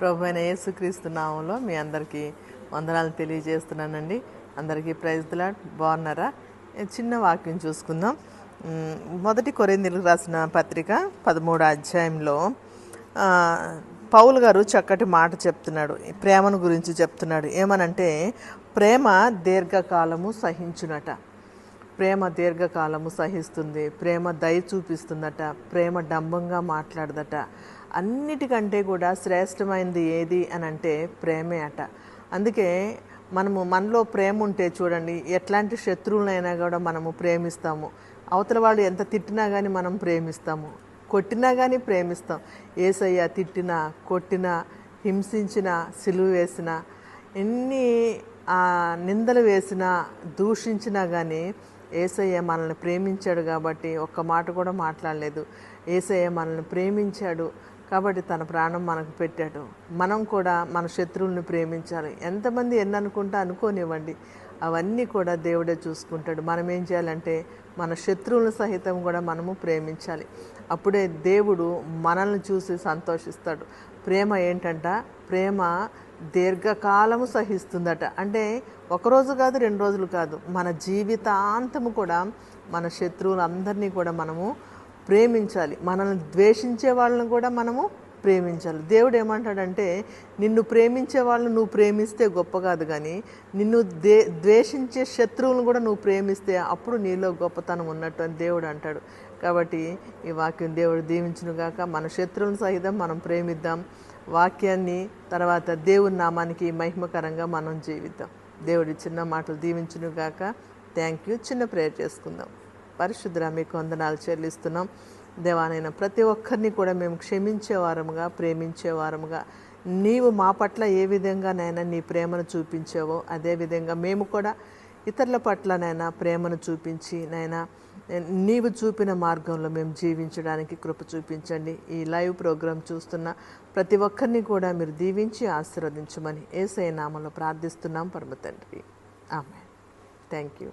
ప్రభువైన యేసుక్రీస్తు నామంలో మీ అందరికీ వందనాలు తెలియజేస్తున్నానండి. అందరికీ ప్రైజ్ ది లార్డ్. బాగున్నారా? చిన్న వాక్యం చూసుకుందాం. మొదటి కొరింథీయులకు రాసిన పత్రిక 13వ అధ్యాయంలో పౌలు గారు చక్కటి మాట చెప్తున్నాడు. ప్రేమను గురించి చెప్తున్నాడు. ఏమనంటే, ప్రేమ దీర్ఘకాలము సహించునట. ప్రేమ దీర్ఘకాలము సహిస్తుంది, ప్రేమ దయ చూపిస్తుందట, ప్రేమ డంబంగా మాట్లాడదట. అన్నిటికంటే కూడా శ్రేష్టమైనది ఏది అని అంటే ప్రేమే అట. అందుకే మనలో ప్రేమ ఉంటే చూడండి, ఎట్లాంటి శత్రువులైనా కూడా మనము ప్రేమిస్తాము. అవతల వాళ్ళు ఎంత తిట్టినా కానీ మనం ప్రేమిస్తాము, కొట్టినా కానీ ప్రేమిస్తాం. యేసయ్య తిట్టినా, కొట్టినా, హింసించినా, సిలువ వేసినా, ఎన్ని నిందలు వేసినా, దూషించినా కానీ యేసయ్య మనల్ని ప్రేమించాడు కాబట్టి ఒక్క మాట కూడా మాట్లాడలేదు. యేసయ్య మనల్ని ప్రేమించాడు కాబట్టి తన ప్రాణం మనకు పెట్టాడు. మనం కూడా మన శత్రువుల్ని ప్రేమించాలి. ఎంతమంది ఎన్ని అనుకుంటా అనుకోనివ్వండి, అవన్నీ కూడా దేవుడే చూసుకుంటాడు. మనం ఏం చేయాలంటే మన శత్రువులను సహితం కూడా మనము ప్రేమించాలి. అప్పుడే దేవుడు మనల్ని చూసి సంతోషిస్తాడు. ప్రేమ ఏంటంట? ప్రేమ దీర్ఘకాలము సహిస్తుందట. అంటే ఒకరోజు కాదు, 2 రోజులు కాదు, మన జీవితాంతము కూడా మన శత్రువులందరినీ కూడా మనము ప్రేమించాలి. మనల్ని ద్వేషించే వాళ్ళని కూడా మనము ప్రేమించాలి. దేవుడు ఏమంటాడంటే, నిన్ను ప్రేమించే వాళ్ళని నువ్వు ప్రేమిస్తే గొప్ప కాదు, కానీ నిన్ను ద్వేషించే శత్రువులను కూడా నువ్వు ప్రేమిస్తే అప్పుడు నీలో గొప్పతనం ఉన్నట్టు అని దేవుడు అంటాడు. కాబట్టి ఈ వాక్యం దేవుడు దీవించునుగాక. మన శత్రువులను సహితం మనం ప్రేమిద్దాం. వాక్యాన్ని తర్వాత దేవుని నామానికి మహిమకరంగా మనం జీవిద్దాం. దేవుడి చిన్న మాటలు దీవించునుగాక. Thank you. చిన్న ప్రేయర్ చేసుకుందాం. పరిశుద్ధుడా, మీకు వందనాలు చెల్లిస్తున్నాం. దేవానైనా ప్రతి ఒక్కరిని కూడా మేము క్షమించేవారముగా, ప్రేమించేవారముగా, నీవు మా పట్ల ఏ విధంగా నైనా నీ ప్రేమను చూపించావో అదేవిధంగా మేము కూడా ఇతరుల పట్ల నైనా ప్రేమను చూపించి నైనా నీవు చూపిన మార్గంలో మేము జీవించడానికి కృప చూపించండి. ఈ లైవ్ ప్రోగ్రాం చూస్తున్న ప్రతి ఒక్కరిని కూడా మీరు దీవించి ఆశీర్వదించమని యేసయ్య నామములో ప్రార్థిస్తున్నాం పరమ తండ్రి. ఆమేన్. Thank you.